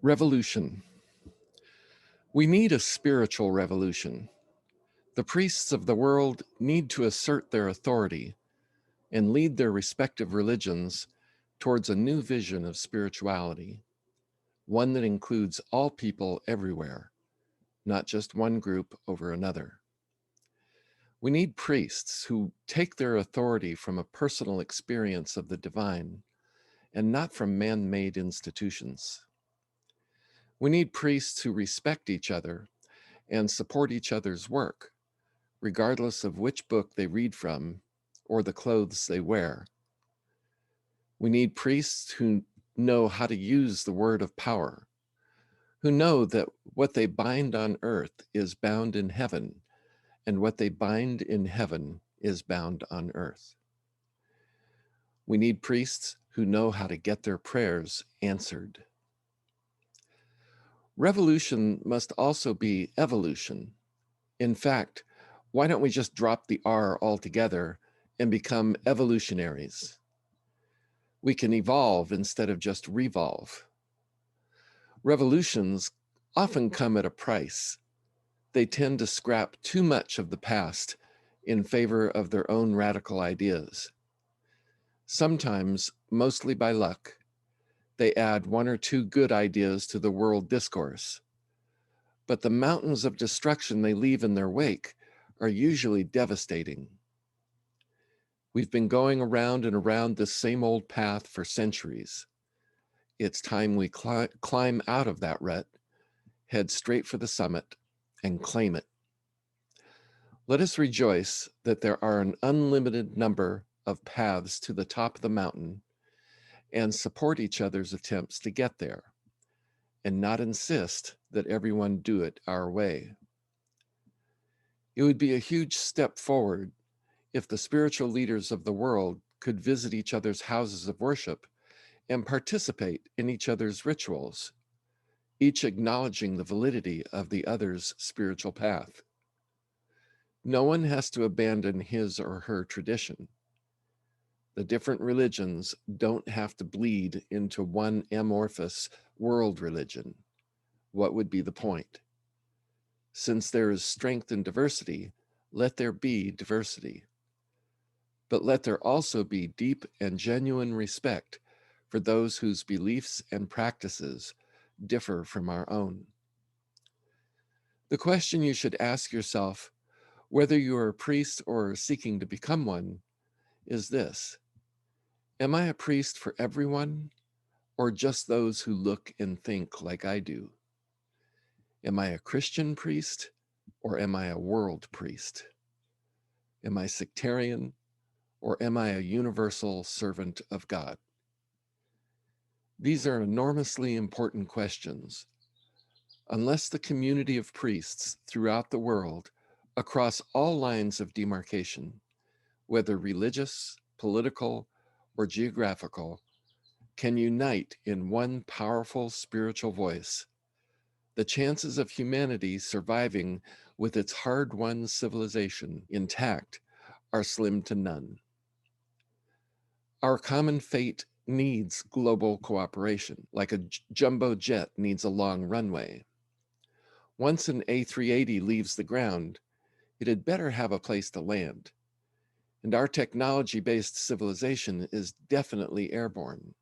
Revolution. We need a spiritual revolution. The priests of the world need to assert their authority and lead their respective religions towards a new vision of spirituality, one that includes all people everywhere, not just one group over another. We need priests who take their authority from a personal experience of the divine and not from man-made institutions. We need priests who respect each other and support each other's work, regardless of which book they read from or the clothes they wear. We need priests who know how to use the word of power, who know that what they bind on earth is bound in heaven, and what they bind in heaven is bound on earth. We need priests who know how to get their prayers answered. Revolution must also be evolution. In fact, why don't we just drop the R altogether and become evolutionaries? We can evolve instead of just revolve. Revolutions often come at a price. They tend to scrap too much of the past in favor of their own radical ideas. Sometimes, mostly by luck, they add one or two good ideas to the world discourse. But the mountains of destruction they leave in their wake are usually devastating. We've been going around and around this same old path for centuries. It's time we climb out of that rut, head straight for the summit, and claim it. Let us rejoice that there are an unlimited number of paths to the top of the mountain and support each other's attempts to get there, and not insist that everyone do it our way. It would be a huge step forward if the spiritual leaders of the world could visit each other's houses of worship and participate in each other's rituals, each acknowledging the validity of the other's spiritual path. No one has to abandon his or her tradition. The different religions don't have to bleed into one amorphous world religion. What would be the point? Since there is strength in diversity, let there be diversity. But let there also be deep and genuine respect for those whose beliefs and practices differ from our own. The question you should ask yourself, whether you are a priest or seeking to become one, is this: am I a priest for everyone, or just those who look and think like I do? Am I a Christian priest, or am I a world priest? Am I sectarian, or am I a universal servant of God? These are enormously important questions. Unless the community of priests throughout the world, across all lines of demarcation, whether religious, political, or geographical, can unite in one powerful spiritual voice, the chances of humanity surviving with its hard-won civilization intact are slim to none. Our common fate needs global cooperation, like a jumbo jet needs a long runway. Once an A380 leaves the ground, it had better have a place to land. And our technology-based civilization is definitely airborne.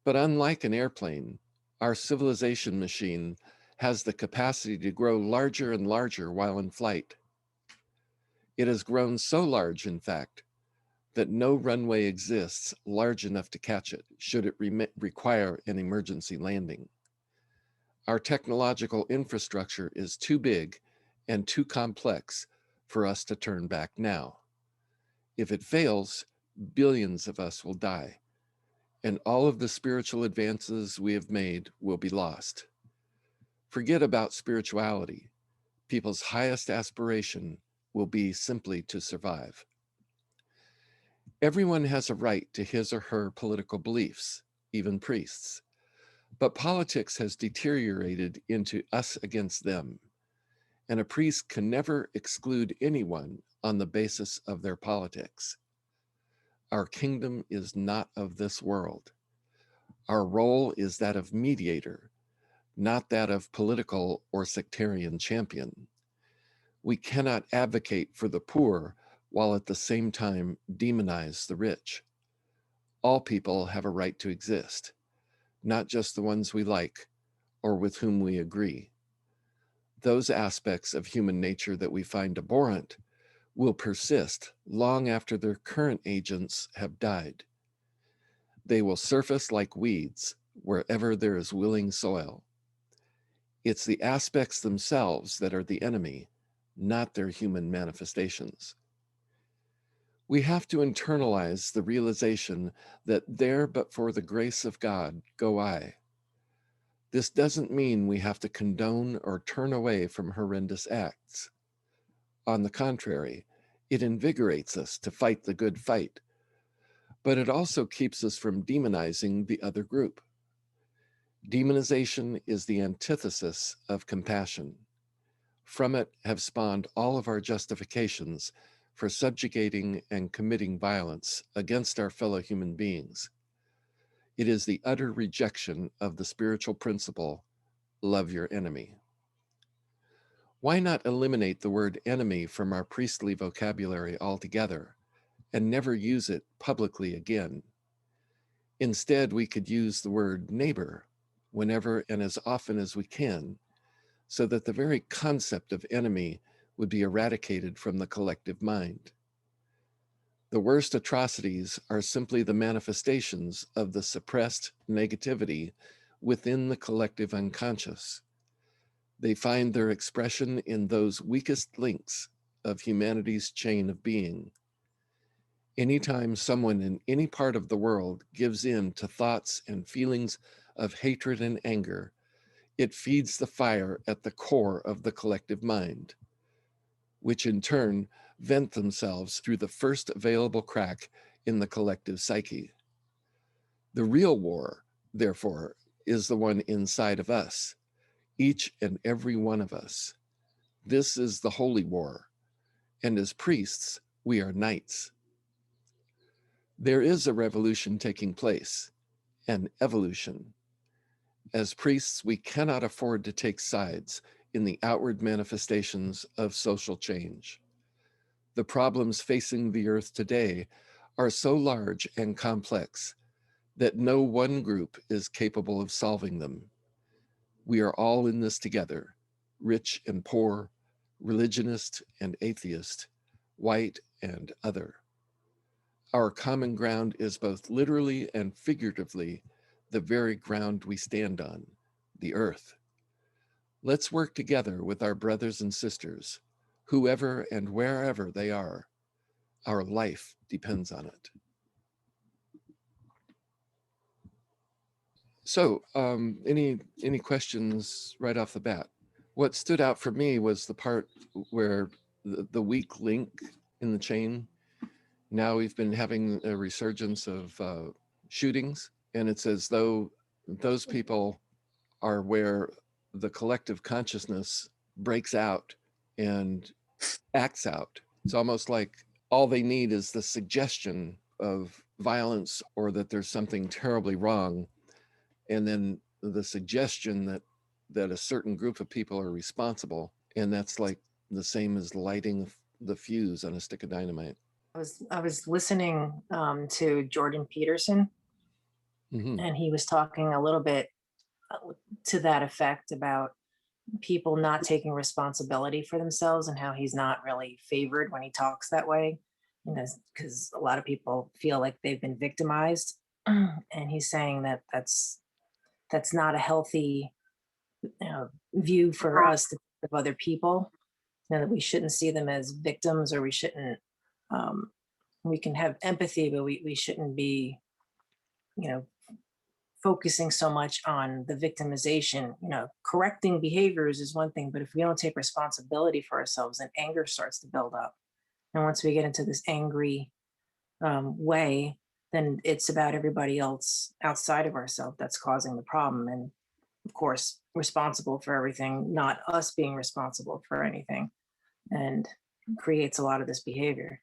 But unlike an airplane, our civilization machine has the capacity to grow larger and larger while in flight. It has grown so large, in fact, that no runway exists large enough to catch it, should it require an emergency landing. Our technological infrastructure is too big and too complex for us to turn back now. If it fails, billions of us will die, and all of the spiritual advances we have made will be lost. Forget about spirituality. People's highest aspiration will be simply to survive. Everyone has a right to his or her political beliefs, even priests. But politics has deteriorated into us against them, and a priest can never exclude anyone on the basis of their politics. Our kingdom is not of this world. Our role is that of mediator not that of political or sectarian champion. We cannot advocate for the poor while at the same time demonize the rich. All people have a right to exist, not just the ones we like or with whom we agree. Those aspects of human nature that we find abhorrent will persist long after their current agents have died. They will surface like weeds wherever there is willing soil. It's the aspects themselves that are the enemy, not their human manifestations. We have to internalize the realization that there but for the grace of God go I. This doesn't mean we have to condone or turn away from horrendous acts. On the contrary, it invigorates us to fight the good fight, but it also keeps us from demonizing the other group. Demonization is the antithesis of compassion. From it have spawned all of our justifications for subjugating and committing violence against our fellow human beings. It is the utter rejection of the spiritual principle, love your enemy. Why not eliminate the word enemy from our priestly vocabulary altogether and never use it publicly again? Instead, we could use the word neighbor whenever and as often as we can, so that the very concept of enemy would be eradicated from the collective mind. The worst atrocities are simply the manifestations of the suppressed negativity within the collective unconscious. They find their expression in those weakest links of humanity's chain of being. Anytime someone in any part of the world gives in to thoughts and feelings of hatred and anger, it feeds the fire at the core of the collective mind, which in turn vent themselves through the first available crack in the collective psyche. The real war, therefore, is the one inside of us, each and every one of us. This is the holy war, and as priests, we are knights. There is a revolution taking place, an evolution. As priests, we cannot afford to take sides in the outward manifestations of social change. The problems facing the earth today are so large and complex that no one group is capable of solving them. We are all in this together, rich and poor, religionist and atheist, white and other. Our common ground is both literally and figuratively the very ground we stand on, the earth. Let's work together with our brothers and sisters, whoever and wherever they are. Our life depends on it. So, any questions right off the bat? What stood out for me was the part where the weak link in the chain. Now we've been having a resurgence of shootings, and it's as though those people are where the collective consciousness breaks out and acts out. It's almost like all they need is the suggestion of violence or that there's something terribly wrong, and then the suggestion that a certain group of people are responsible, and that's like the same as lighting the fuse on a stick of dynamite. I was listening to Jordan Peterson, Mm-hmm. and he was talking a little bit to that effect about people not taking responsibility for themselves and how he's not really favored when he talks that way. You know, because a lot of people feel like they've been victimized, and he's saying that that's not a healthy view for us to think of other people. You know, that we shouldn't see them as victims, or we shouldn't. Um, we can have empathy, but we shouldn't be, you know, focusing so much on the victimization. You know, correcting behaviors is one thing, but if we don't take responsibility for ourselves, then anger starts to build up. And once we get into this angry way, then it's about everybody else outside of ourselves that's causing the problem. And of course, responsible for everything, not us being responsible for anything, and creates a lot of this behavior.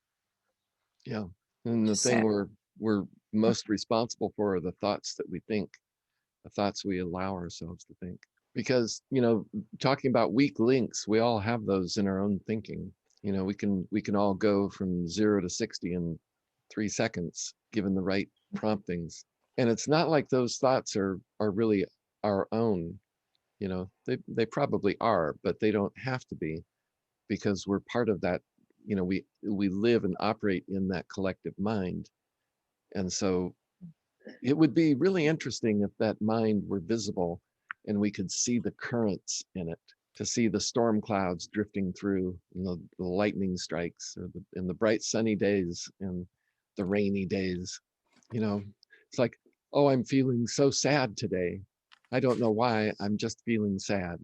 Yeah. And the Just thing sad. we're most responsible for are the thoughts that we think, the thoughts we allow ourselves to think. because, talking about weak links, we all have those in our own thinking. We can all go from 0 to 60 in 3 seconds given the right promptings. And it's not like those thoughts are really our own. They probably are, but they don't have to be, because we're part of that. We live and operate in that collective mind. And so it would be really interesting if that mind were visible and we could see the currents in it, to see the storm clouds drifting through, the lightning strikes, in the bright sunny days and the rainy days. It's like, oh, I'm feeling so sad today. I don't know why, I'm just feeling sad.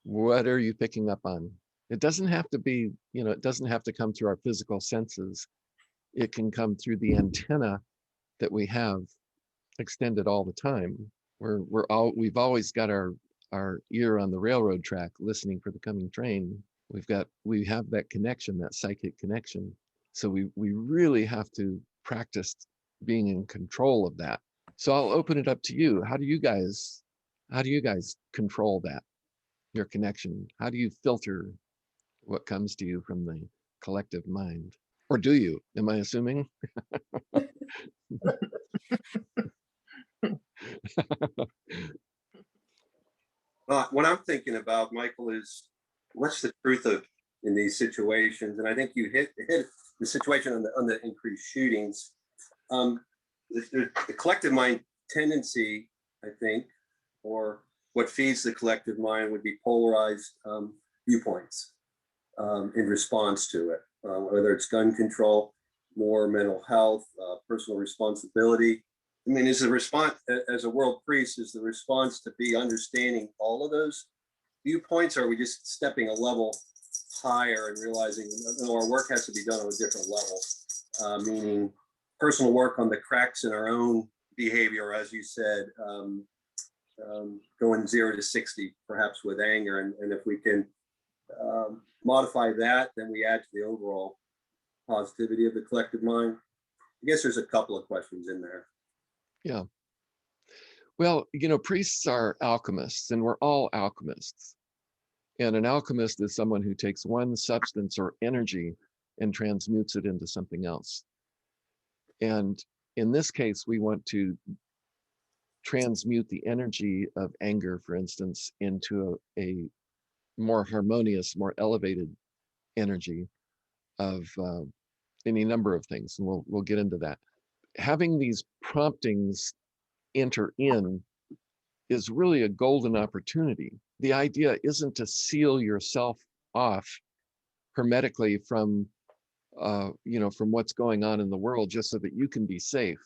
What are you picking up on? It doesn't have to be, it doesn't have to come through our physical senses. It can come through the antenna that we have extended all the time. We've always got our ear on the railroad track listening for the coming train. We have that connection, that psychic connection. So we really have to practice being in control of that. So I'll open it up to you. How do you guys control that, your connection? How do you filter what comes to you from the collective mind? Or do you? Am I assuming? What I'm thinking about, Michael, is what's the truth of in these situations? And I think you hit the situation on the increased shootings. The collective mind tendency, I think, or what feeds the collective mind would be polarized viewpoints in response to it, whether it's gun control, more mental health, personal responsibility. I mean, is the response as a world priest, is the response to be understanding all of those viewpoints, or are we just stepping a level higher and realizing our work has to be done on a different level, meaning personal work on the cracks in our own behavior, as you said, going 0 to 60, perhaps with anger. And if we can modify that, then we add to the overall positivity of the collective mind. I guess there's a couple of questions in there. Yeah. Well, priests are alchemists, and we're all alchemists. And an alchemist is someone who takes one substance or energy and transmutes it into something else. And in this case, we want to transmute the energy of anger, for instance, into a more harmonious, more elevated energy of any number of things. And we'll get into that. Having these promptings enter in is really a golden opportunity. The idea isn't to seal yourself off hermetically from from what's going on in the world just so that you can be safe.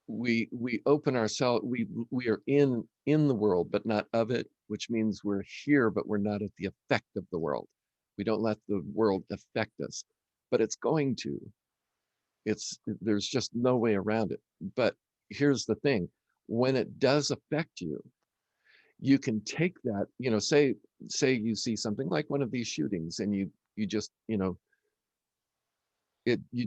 We open ourselves, we are in the world but not of it, which means we're here but we're not at the effect of the world. We don't let the world affect us, but it's going to. There's just no way around it. But here's the thing: when it does affect you, you can take that, say you see something like one of these shootings, and you just you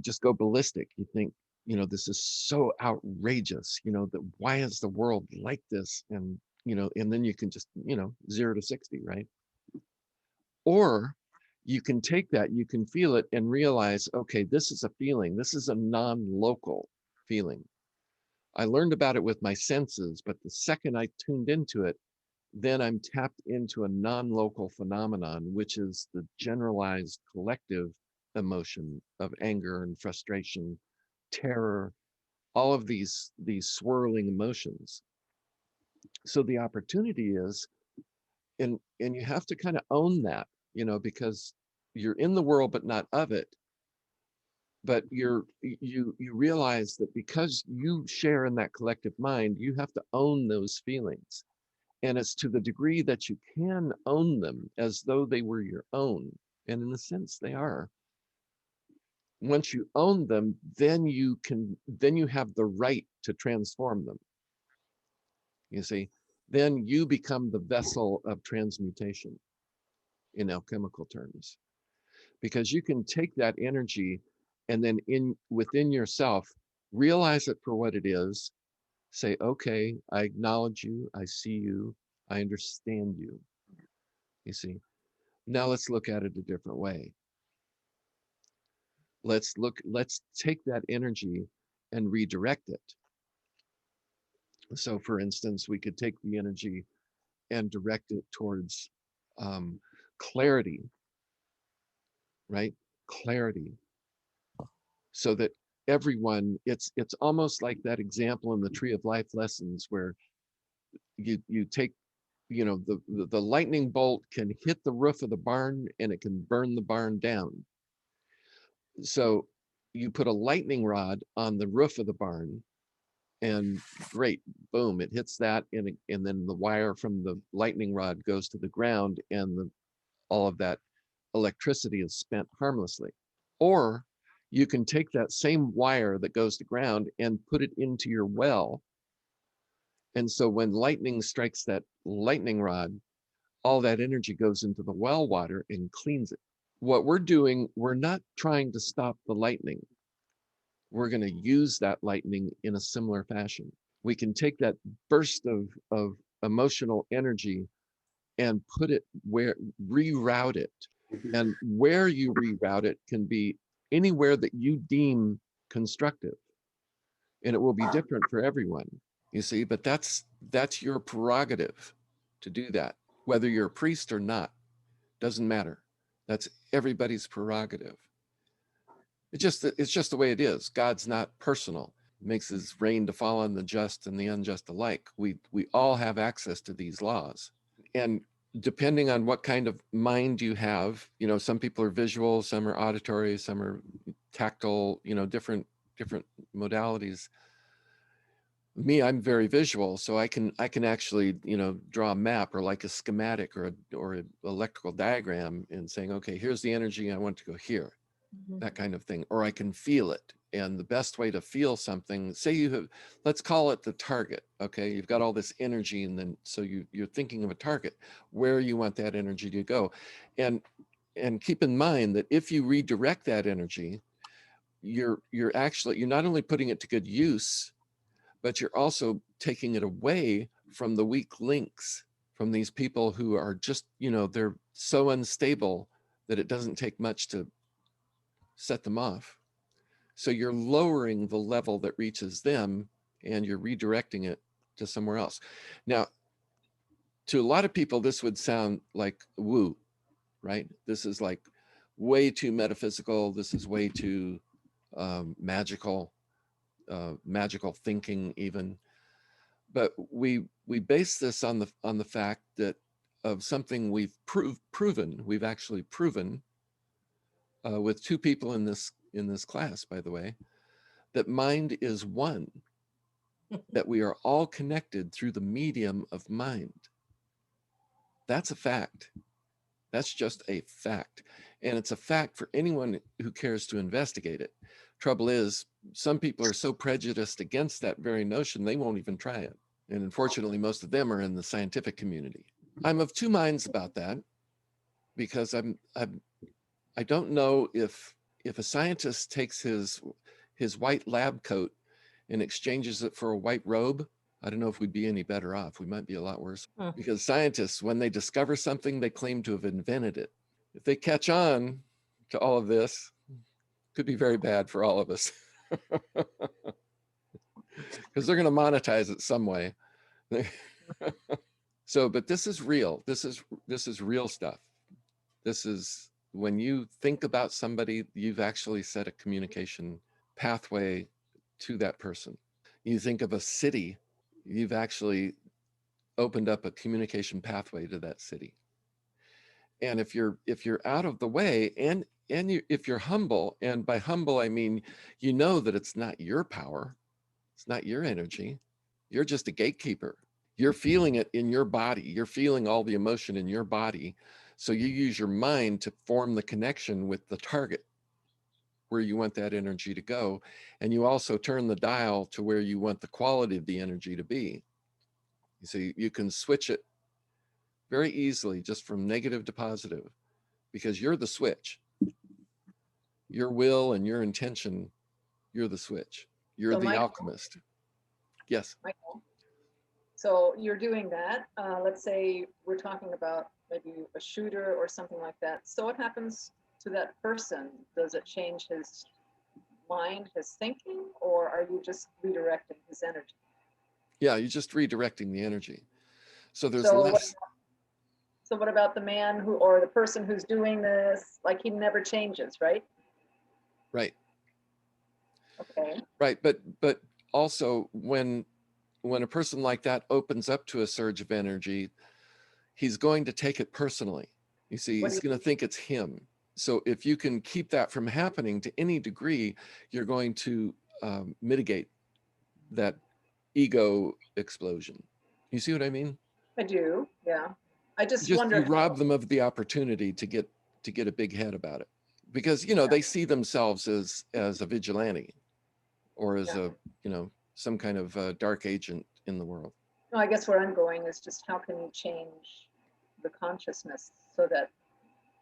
just go ballistic. You think, this is so outrageous, that why is the world like this? And and then you can just 0 to 60, right? Or you can take that, you can feel it and realize, okay, this is a feeling, this is a non-local feeling. I learned about it with my senses, but the second I tuned into it, then I'm tapped into a non-local phenomenon, which is the generalized collective emotion of anger and frustration, terror, all of these swirling emotions. So the opportunity is, and you have to kind of own that, because you're in the world but not of it. But you realize that because you share in that collective mind, you have to own those feelings. And it's to the degree that you can own them as though they were your own. And in a sense, they are. Once you own them, then you have the right to transform them. You see, then you become the vessel of transmutation in alchemical terms, because you can take that energy and then within yourself, realize it for what it is. Say, okay, I acknowledge you, I see you, I understand you. You see, now let's look at it a different way. Let's take that energy and redirect it. So for instance, we could take the energy and direct it towards clarity, right? Clarity. So that everyone, it's almost like that example in the Tree of Life lessons where you take, you know, the lightning bolt can hit the roof of the barn and it can burn the barn down. So you put a lightning rod on the roof of the barn and great, boom, it hits that, and then the wire from the lightning rod goes to the ground, and all of that electricity is spent harmlessly. Or you can take that same wire that goes to ground and put it into your well, and so when lightning strikes that lightning rod, all that energy goes into the well water and cleans it. What we're doing, we're not trying to stop the lightning. We're going to use that lightning in a similar fashion. We can take that burst of emotional energy and put it where, reroute it. And where you reroute it can be anywhere that you deem constructive. And it will be different for everyone, you see, but that's your prerogative to do that. Whether you're a priest or not, doesn't matter. That's everybody's prerogative. It's just the way it is. God's not personal. Makes his rain to fall on the just and the unjust alike. We all have access to these laws. And depending on what kind of mind you have, you know, some people are visual, some are auditory, some are tactile, you know, different modalities. Me, I'm very visual, so I can actually, you know, draw a map or like a schematic or an electrical diagram and saying, okay, here's the energy I want to go here. That kind of thing, or I can feel it. And the best way to feel something, say you have, let's call it the target. Okay, you've got all this energy, and then so you're thinking of a target where you want that energy to go, and keep in mind that if you redirect that energy, you're not only putting it to good use, but you're also taking it away from the weak links, from these people who are just, you know, they're so unstable that it doesn't take much to set them off. So you're lowering the level that reaches them and you're redirecting it to somewhere else. Now, to a lot of people, this would sound like woo, right? This is like way too metaphysical. This is way too magical, magical thinking even. But we base this on the fact that of something we've proven. We've actually proven with two people in this class, by the way, that mind is one, that we are all connected through the medium of mind. That's a fact. That's just a fact. And it's a fact for anyone who cares to investigate it. Trouble is, some people are so prejudiced against that very notion, they won't even try it. And unfortunately, most of them are in the scientific community. I'm of two minds about that, because I don't know if a scientist takes his white lab coat and exchanges it for a white robe, I don't know if we'd be any better off. We might be a lot worse. Because scientists, when they discover something, they claim to have invented it. If they catch on to all of this, it could be very bad for all of us. Because they're going to monetize it some way. So, but this is real. This is real stuff. This is, when you think about somebody, you've actually set a communication pathway to that person. You think of a city, you've actually opened up a communication pathway to that city. And if you're out of the way, and if you're humble, and by humble I mean, you know that it's not your power, it's not your energy, you're just a gatekeeper. You're feeling it in your body, you're feeling all the emotion in your body. So you use your mind to form the connection with the target where you want that energy to go. And you also turn the dial to where you want the quality of the energy to be. You see, you can switch it very easily just from negative to positive, because you're the switch. Your will and your intention, you're the switch. You're So the Michael, alchemist. Yes. Michael, So you're doing that. Let's say we're talking about maybe a shooter or something like that. So what happens to that person? Does it change his mind, his thinking, or are you just redirecting his energy? Yeah, you're just redirecting the energy. So there's So what, less, so what about the man who, or the person who's doing this? Like he never changes, right? right, Okay. right. But also when a person like that opens up to a surge of energy, he's going to take it personally. You see, What do he's you going to think it's him. So if you can keep that from happening to any degree, you're going to mitigate that ego explosion. You see what I mean? I do, yeah. I just Just wonder you how, rob them of the opportunity to get a big head about it, because you know they see themselves as a vigilante or as yeah. a some kind of dark agent in the world. No, I guess where I'm going is just how can you change the consciousness so that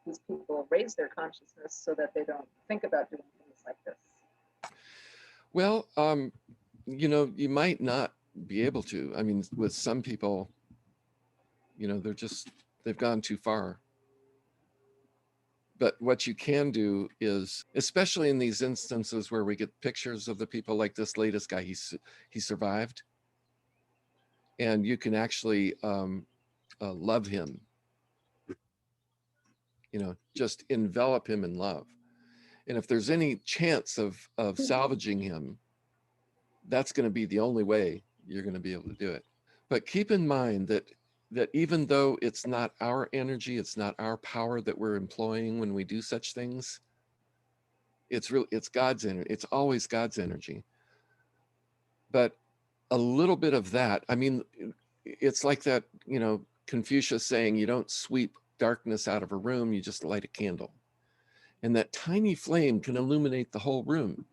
these people raise their consciousness so that they don't think about doing things like this. Well, you might not be able to. I mean, with some people, they've gone too far. But what you can do is, especially in these instances where we get pictures of the people like this latest guy, he survived, and you can actually love him, just envelop him in love. And if there's any chance of salvaging him, that's going to be the only way you're going to be able to do it. But keep in mind that even though it's not our energy, it's not our power that we're employing when we do such things, it's God's energy. It's always God's energy. But a little bit of that, I mean, it's like that, Confucius saying you don't sweep darkness out of a room, you just light a candle. And that tiny flame can illuminate the whole room.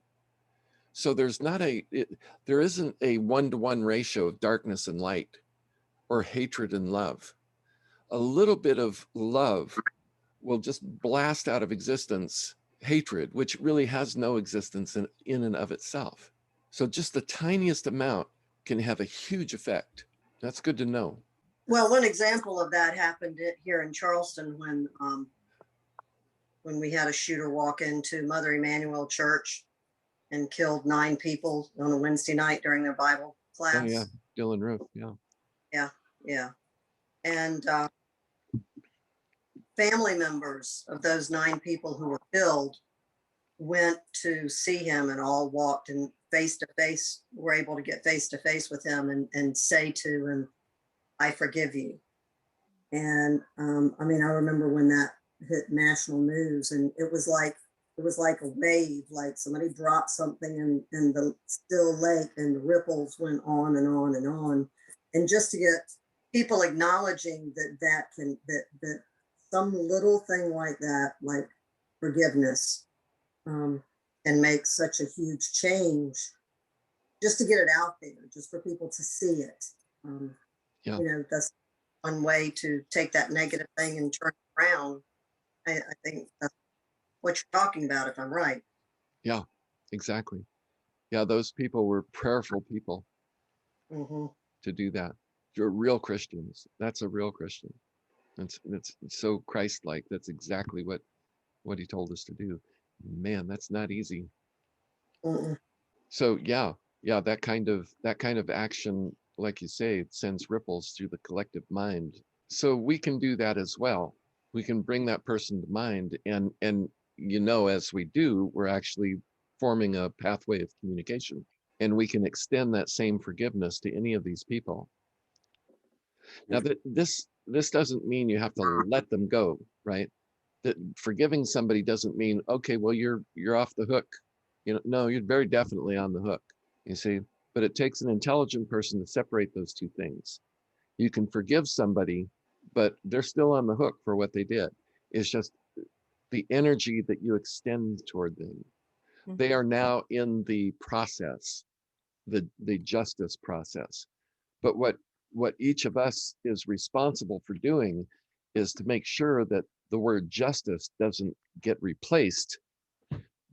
So there isn't a 1-to-1 ratio of darkness and light or hatred and love. A little bit of love will just blast out of existence hatred, which really has no existence in and of itself. So just the tiniest amount can have a huge effect. That's good to know. Well, one example of that happened here in Charleston when we had a shooter walk into Mother Emanuel Church and killed 9 people on a Wednesday night during their Bible class. Oh yeah, Dylan Roof. Yeah. Yeah. And family members of those 9 people who were killed went to see him and all walked and face to face, were able to get face to face with him and say to him, I forgive you. And I mean, I remember when that hit national news, and it was like a wave, like somebody dropped something in the still lake, and the ripples went on and on and on. And just to get people acknowledging that some little thing like that, like forgiveness, can make such a huge change, just to get it out there, just for people to see it. Yeah. That's one way to take that negative thing and turn it around. I think that's what you're talking about, if I'm right. Yeah, exactly. Yeah, those people were prayerful people to do that. You're real Christians. That's a real Christian. It's so Christ-like. That's exactly what he told us to do. Man, that's not easy. So yeah, that kind of action, like you say, it sends ripples through the collective mind. So we can do that as well. We can bring that person to mind, and as we do, we're actually forming a pathway of communication, and we can extend that same forgiveness to any of these people. Now that this doesn't mean you have to let them go, right? That forgiving somebody doesn't mean, okay, well, you're off the hook. No, you're very definitely on the hook, you see. But it takes an intelligent person to separate those two things. You can forgive somebody, but they're still on the hook for what they did. It's just the energy that you extend toward them. They are now in the process, the justice process. But what each of us is responsible for doing is to make sure that the word justice doesn't get replaced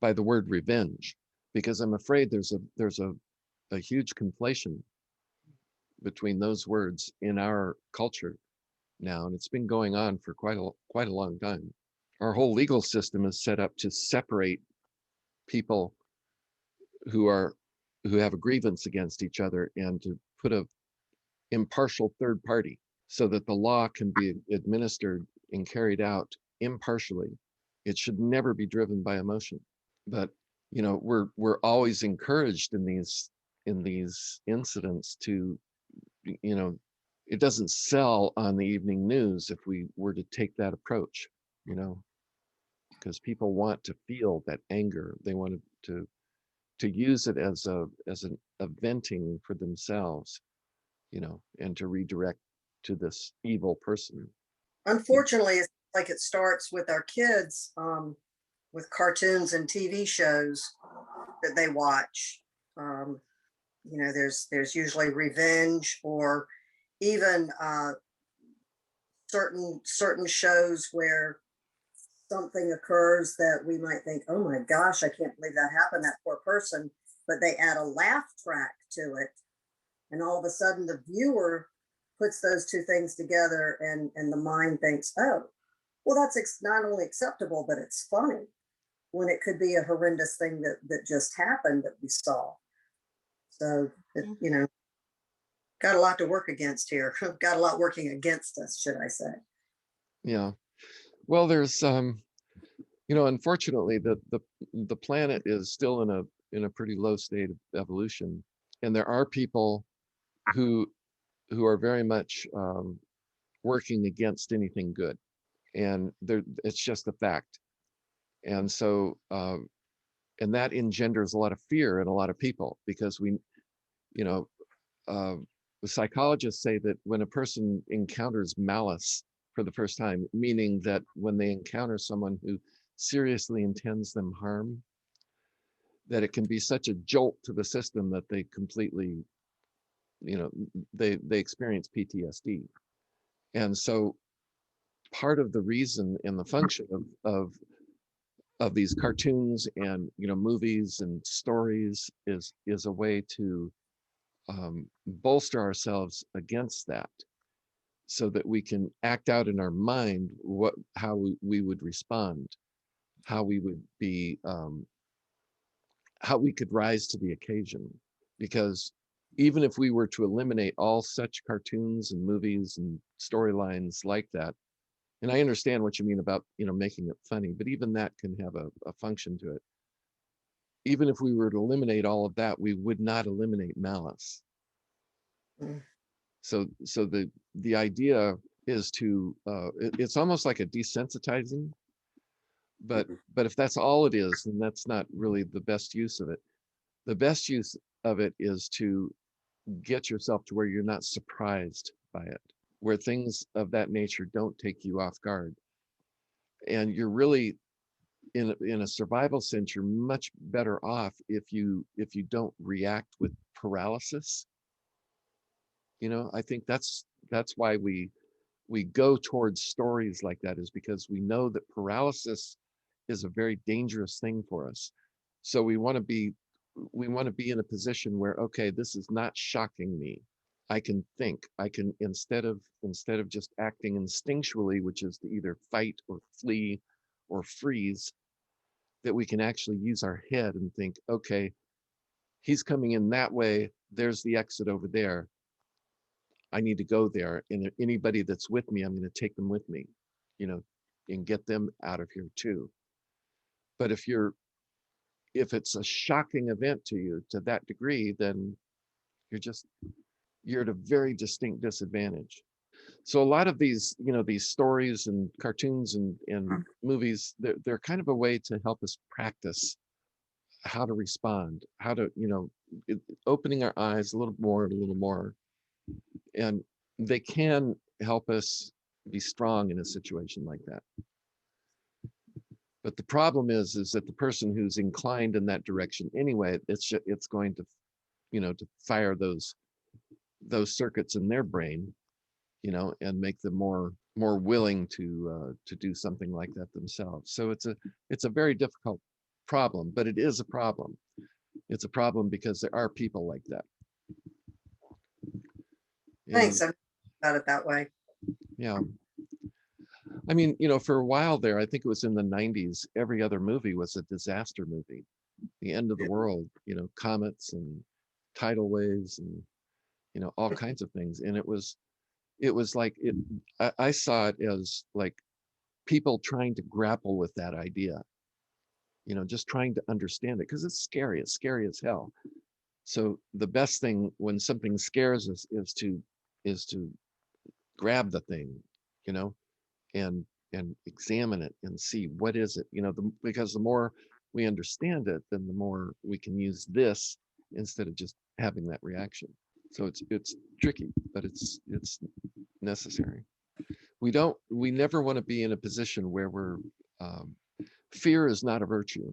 by the word revenge, because I'm afraid there's a huge conflation between those words in our culture now, and it's been going on for quite a long time. Our whole legal system is set up to separate people who have a grievance against each other and to put a impartial third party so that the law can be administered and carried out impartially. It should never be driven by emotion. But we're always encouraged in these incidents to, it doesn't sell on the evening news if we were to take that approach, because people want to feel that anger. They want to use it as a venting for themselves, and to redirect to this evil person. Unfortunately, it's like it starts with our kids, with cartoons and TV shows that they watch. There's usually revenge, or even certain shows where something occurs that we might think, oh my gosh, I can't believe that happened, that poor person, but they add a laugh track to it, and all of a sudden the viewer puts those two things together, and the mind thinks, oh, well, that's not only acceptable, but it's funny, when it could be a horrendous thing that just happened that we saw. So, got a lot to work against here. Got a lot working against us, should I say. Yeah. Well, there's unfortunately the planet is still in a pretty low state of evolution, and there are people who are very much working against anything good, and it's just a fact. And so and that engenders a lot of fear in a lot of people, because the psychologists say that when a person encounters malice for the first time, meaning that when they encounter someone who seriously intends them harm, that it can be such a jolt to the system that they completely, they experience PTSD. And so part of the reason and the function of these cartoons and movies and stories is a way to bolster ourselves against that, so that we can act out in our mind how we would respond, how we would be, how we could rise to the occasion. Because even if we were to eliminate all such cartoons and movies and storylines like that, and I understand what you mean about making it funny, but even that can have a function to it. Even if we were to eliminate all of that, we would not eliminate malice. Mm. So the idea is to it's almost like a desensitizing, but if that's all it is, then that's not really the best use of it. The best use of it is to get yourself to where you're not surprised by it, where things of that nature don't take you off guard, and you're really in a survival sense, you're much better off if you don't react with paralysis. I think that's why we go towards stories like that, is because we know that paralysis is a very dangerous thing for us. So we want to be in a position where, okay, this is not shocking me. I can think. I can, instead of just acting instinctually, which is to either fight or flee or freeze, that we can actually use our head and think, okay, he's coming in that way. There's the exit over there. I need to go there. And anybody that's with me, I'm going to take them with me, and get them out of here too. But if it's a shocking event to you to that degree, then you're at a very distinct disadvantage. So a lot of these, these stories and cartoons and movies, they're kind of a way to help us practice how to respond, how to, opening our eyes a little more. And they can help us be strong in a situation like that. But the problem is that the person who's inclined in that direction anyway, it's going to, to fire those circuits in their brain, and make them more willing to do something like that themselves. So it's a very difficult problem, but it is a problem. It's a problem because there are people like that. Thanks. And I about it that way. yeah, I mean, for a while there, I think it was in the 90s, every other movie was a disaster movie. The end of the Yeah. world, comets and tidal waves and, all kinds of things. And it was like I saw it as like people trying to grapple with that idea, just trying to understand it because it's scary as hell. So the best thing when something scares us is to grab the thing, you know, and examine it and see what is it, because the more we understand it, then the more we can use this instead of just having that reaction. So it's tricky, but it's necessary. We never want to be in a position where um, fear is not a virtue.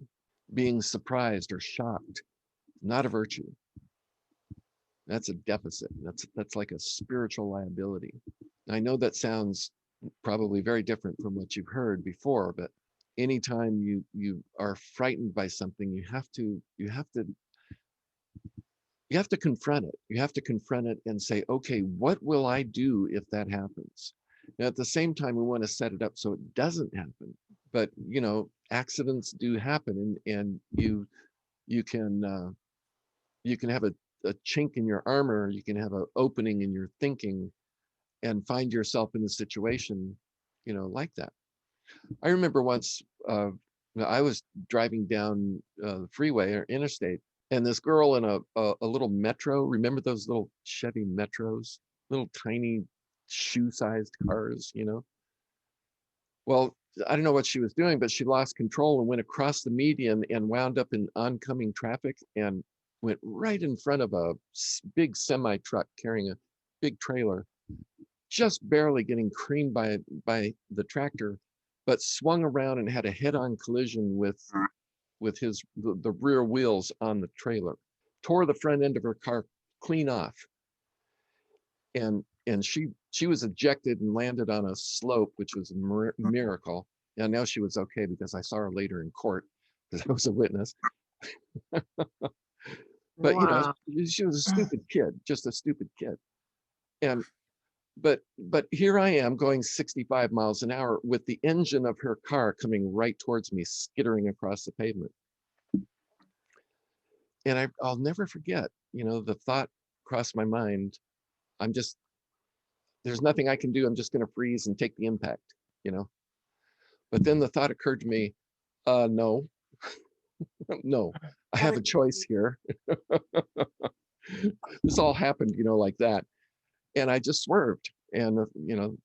Being surprised or shocked, not a virtue. That's a deficit. That's like a spiritual liability. I know that sounds probably very different from what you've heard before, but anytime you are frightened by something, you have to confront it. You have to confront it and say, okay, what will I do if that happens? Now, at the same time, we want to set it up so it doesn't happen. But accidents do happen, and you can have a chink in your armor. You can have an opening in your thinking, and find yourself in a situation, like that. I remember once I was driving down the freeway or interstate, and this girl in a little Metro. Remember those little Chevy Metros, little tiny shoe-sized cars. Well, I don't know what she was doing, but she lost control and went across the median and wound up in oncoming traffic and went right in front of a big semi truck carrying a big trailer, just barely getting creamed by the tractor, but swung around and had a head-on collision with the rear wheels on the trailer, tore the front end of her car clean off, and she was ejected and landed on a slope, which was a miracle. And now she was okay because I saw her later in court because I was a witness. But Wow. she was a stupid kid, just a stupid kid. And but here I am going 65 miles an hour with the engine of her car coming right towards me, skittering across the pavement. And I'll never forget, the thought crossed my mind. There's nothing I can do. I'm just going to freeze and take the impact, you know. But then the thought occurred to me, no, no, I have a choice here. This all happened, like that. And I just swerved and,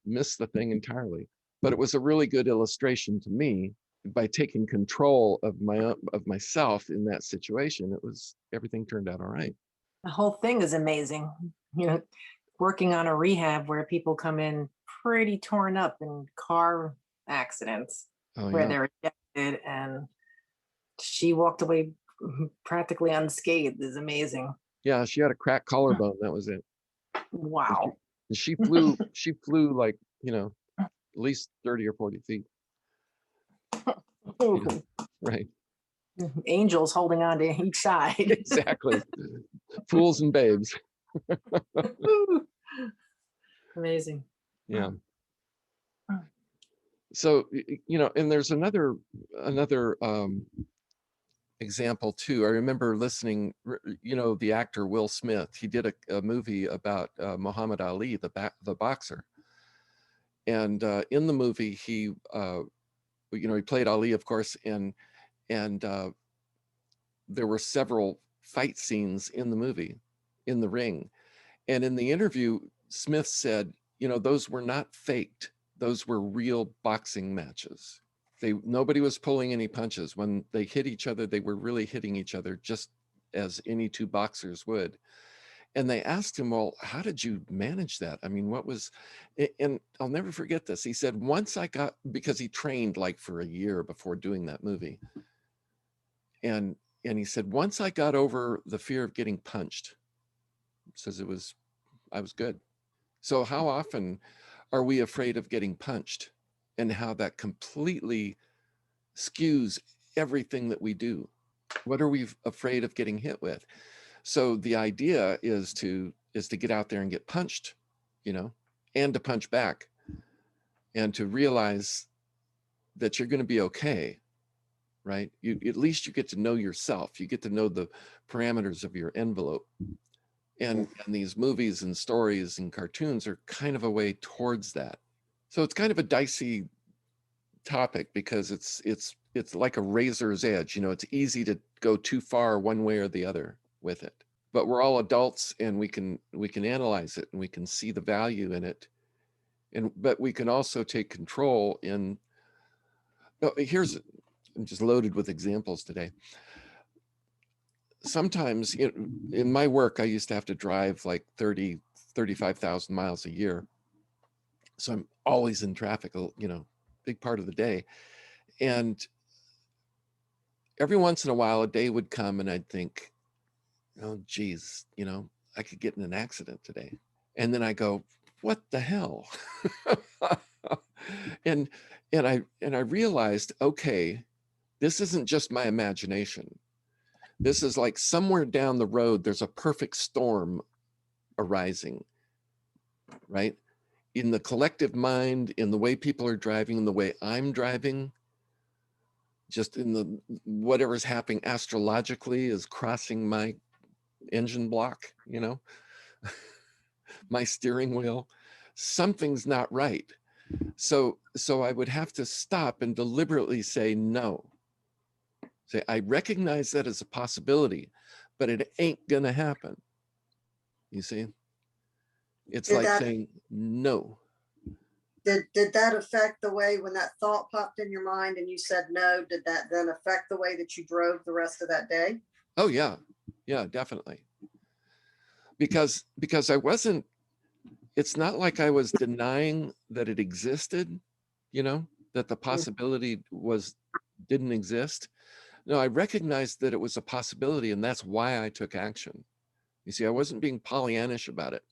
missed the thing entirely. But it was a really good illustration to me. By taking control of myself in that situation, everything turned out all right. The whole thing is amazing. You know, working on a rehab where people come in pretty torn up in car accidents Oh where yeah, they're ejected, and she walked away practically unscathed is amazing. yeah. She had a cracked collarbone. That was it. Wow. And she flew. She flew like at least 30 or 40 feet. Right. Angels holding on to each side. Exactly. Fools and babes. Amazing. Yeah. So and there's another example too. I remember listening. The actor Will Smith. He did a movie about Muhammad Ali, the boxer. And in the movie, he played Ali, of course, and there were several fight scenes in the movie, in the ring. And in the interview, Smith said, those were not faked. Those were real boxing matches. Nobody was pulling any punches. When they hit each other, they were really hitting each other just as any two boxers would. And they asked him, well, how did you manage that? I mean, and I'll never forget this. He said, because he trained like for a year before doing that movie. And he said, once I got over the fear of getting punched, says I was good. So how often are we afraid of getting punched, and how that completely skews everything that we do? What are we afraid of getting hit with? So the idea is to get out there and get punched you know, and to punch back and to realize that you're going to be okay, right? You, at least you get to know yourself. You get to know the parameters of your envelope. And these movies and stories and cartoons are kind of a way towards that. So it's kind of a dicey topic because it's like a razor's edge. You know, it's easy to go too far one way or the other with it. But we're all adults, and we can analyze it, and we can see the value in it. And but we can also take control in. Oh, here's, I'm just loaded with examples today. Sometimes in my work, I used to have to drive like 35,000 miles a year. So I'm always in traffic, you know, big part of the day. And every once in a while, a day would come and I'd think, oh, geez, you know, I could get in an accident today. And then I go, what the hell? and I realized, okay, this isn't just my imagination. This is like somewhere down the road, there's a perfect storm arising, right? In the collective mind, in the way people are driving, in the way I'm driving, just in the whatever's happening astrologically is crossing my engine block, you know, my steering wheel. Something's not right. So I would have to stop and deliberately say no. Say, I recognize that as a possibility, but it ain't gonna happen. You see? It's Did like that saying no. did that affect the way when that thought popped in your mind and you said no, did that then affect the way that you drove the rest of that day? Oh yeah. Yeah, definitely. Because I wasn't, it's not like I was denying that it existed, you know, that the possibility didn't exist. No, I recognized that it was a possibility, and that's why I took action. You see, I wasn't being Pollyannish about it.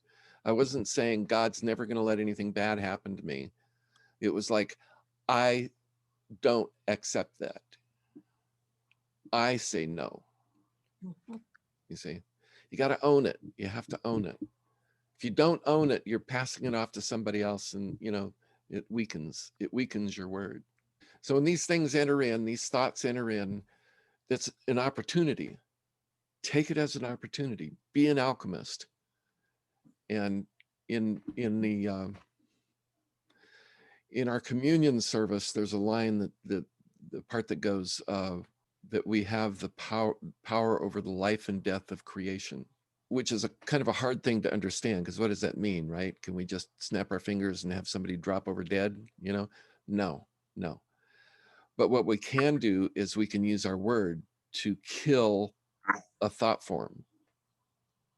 I wasn't saying God's never going to let anything bad happen to me. It was like, I don't accept that. I say no. You see, you got to own it. You have to own it. If you don't own it, you're passing it off to somebody else, and you know, it weakens your word. So when these things enter in, these thoughts enter in, that's an opportunity. Take it as an opportunity. Be an alchemist. And in our communion service, there's a line that the part that goes that we have the power over the life and death of creation, which is a kind of a hard thing to understand, because what does that mean, right? Can we just snap our fingers and have somebody drop over dead? You know, no. But what we can do is we can use our word to kill a thought form.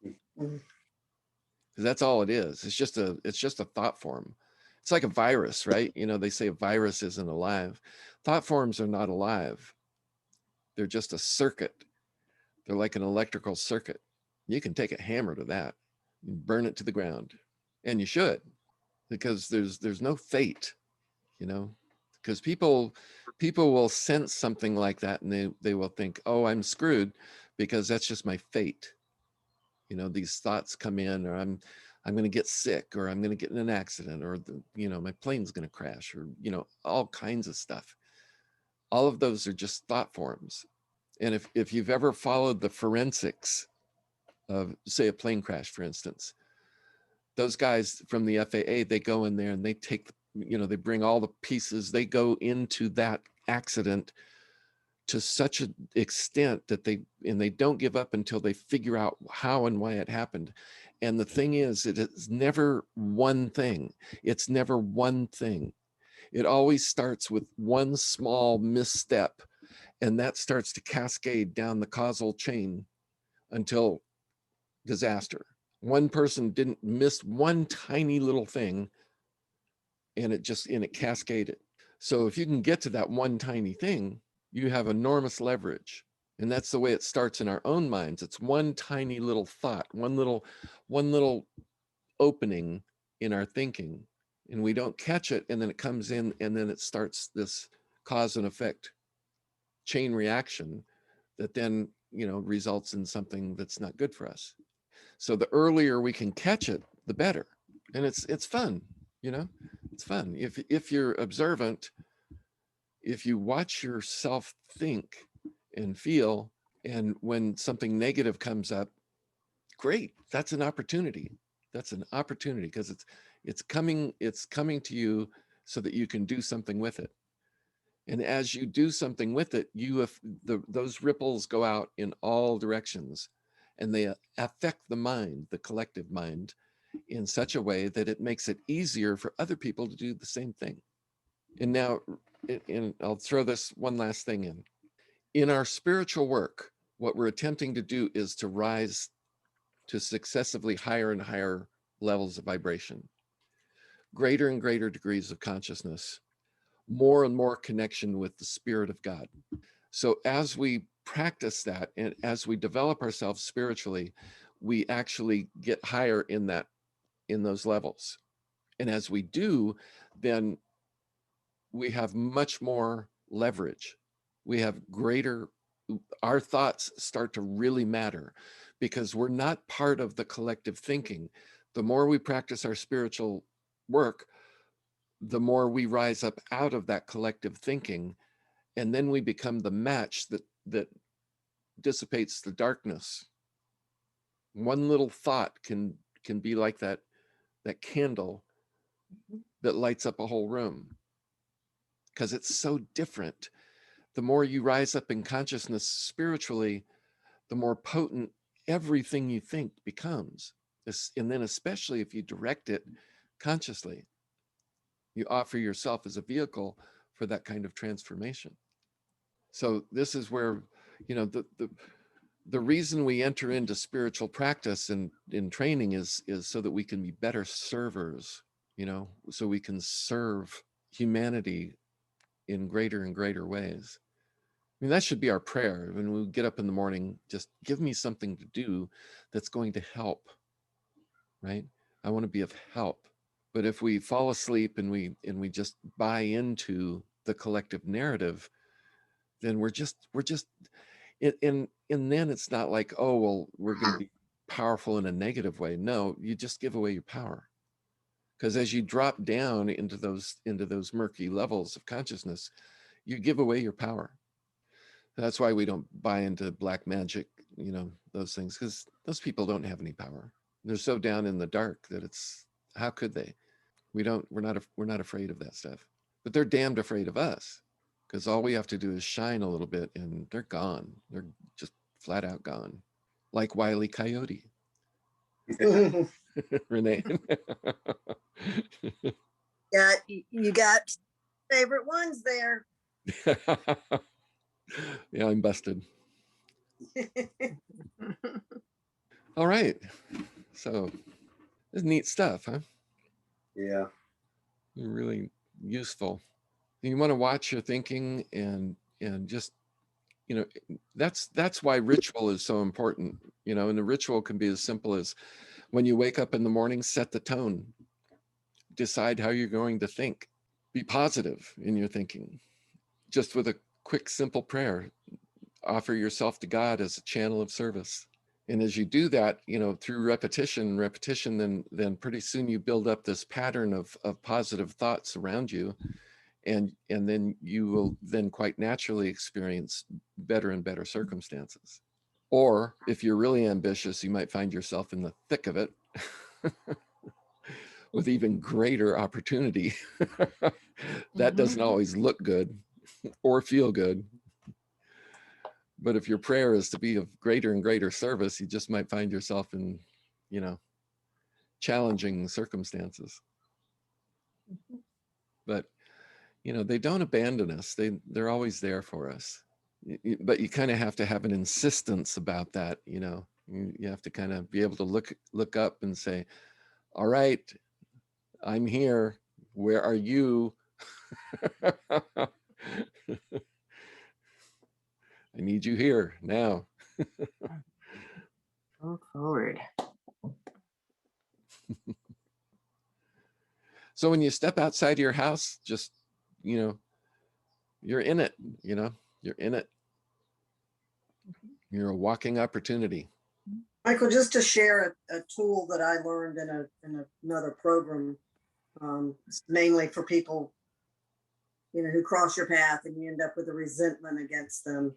Mhm. Because that's all it is. It's just a thought form. It's like a virus, right? You know, they say a virus isn't alive. Thought forms are not alive. They're just a circuit. They're like an electrical circuit. You can take a hammer to that and burn it to the ground. And you should, because there's no fate, you know, because people will sense something like that, and they will think, oh, I'm screwed because that's just my fate. You know, these thoughts come in, or I'm going to get sick, or I'm going to get in an accident, or you know, my plane's going to crash, or you know, all kinds of stuff. All of those are just thought forms. And if you've ever followed the forensics of, say, a plane crash, for instance, those guys from the FAA, they go in there and they take, you know, they bring all the pieces, they go into that accident to such an extent that they don't give up until they figure out how and why it happened. And the thing is, it is never one thing. It's never one thing. It always starts with one small misstep, and that starts to cascade down the causal chain until disaster. One person didn't miss one tiny little thing, and it cascaded. So if you can get to that one tiny thing, you have enormous leverage. And that's the way it starts in our own minds. It's one tiny little thought, one little opening in our thinking, and we don't catch it, and then it comes in, and then it starts this cause and effect chain reaction that then, you know, results in something that's not good for us. So the earlier we can catch it, the better. And it's fun, you know, it's fun. If you're observant, if you watch yourself think and feel, and when something negative comes up, great, that's an opportunity. That's an opportunity, because it's coming to you so that you can do something with it. And as you do something with it, those ripples go out in all directions, and they affect the mind, the collective mind, in such a way that it makes it easier for other people to do the same thing. And now, and I'll throw this one last thing in. In our spiritual work, what we're attempting to do is to rise to successively higher and higher levels of vibration, greater and greater degrees of consciousness, more and more connection with the Spirit of God. So as we practice that and as we develop ourselves spiritually, we actually get higher in those levels. And as we do, then we have much more leverage. We have greater, our thoughts start to really matter, because we're not part of the collective thinking. The more we practice our spiritual work, the more we rise up out of that collective thinking, and then we become the match that dissipates the darkness. One little thought can be like that candle that lights up a whole room, because it's so different. The more you rise up in consciousness spiritually, the more potent everything you think becomes. And then especially if you direct it consciously, you offer yourself as a vehicle for that kind of transformation. So this is where, the reason we enter into spiritual practice and in training is so that we can be better servers, so we can serve humanity in greater and greater ways. I mean, that should be our prayer when we get up in the morning. Just give me something to do that's going to help, right? I want to be of help. But if we fall asleep and we just buy into the collective narrative, then we're just and then it's not like, oh well, we're going to be powerful in a negative way. No, you just give away your power, because as you drop down into those murky levels of consciousness, you give away your power. That's why we don't buy into black magic, those things, because those people don't have any power. They're so down in the dark that how could they? We're not afraid of that stuff. But they're damned afraid of us, because all we have to do is shine a little bit and they're gone. They're just flat out gone. Like Wile E. Coyote. Renee. Yeah, you got favorite ones there. Yeah, I'm busted. All right. So it's neat stuff, huh? Yeah. Really useful. You want to watch your thinking and just, that's why ritual is so important, and the ritual can be as simple as, when you wake up in the morning, set the tone, decide how you're going to think, be positive in your thinking, just with a quick, simple prayer, offer yourself to God as a channel of service. And as you do that, through repetition, then pretty soon you build up this pattern of positive thoughts around you. And then you will then quite naturally experience better and better circumstances. Or if you're really ambitious, you might find yourself in the thick of it with even greater opportunity. That doesn't always look good or feel good. But if your prayer is to be of greater and greater service, you just might find yourself in, challenging circumstances. But, they don't abandon us. They're always there for us. But you kind of have to have an insistence about that. You have to kind of be able to look up and say, all right, I'm here. Where are you? I need you here now. Go forward. So when you step outside of your house, just, you're in it, you're in it. You're a walking opportunity. Michael, just to share a tool that I learned in another program, it's mainly for people, who cross your path and you end up with a resentment against them.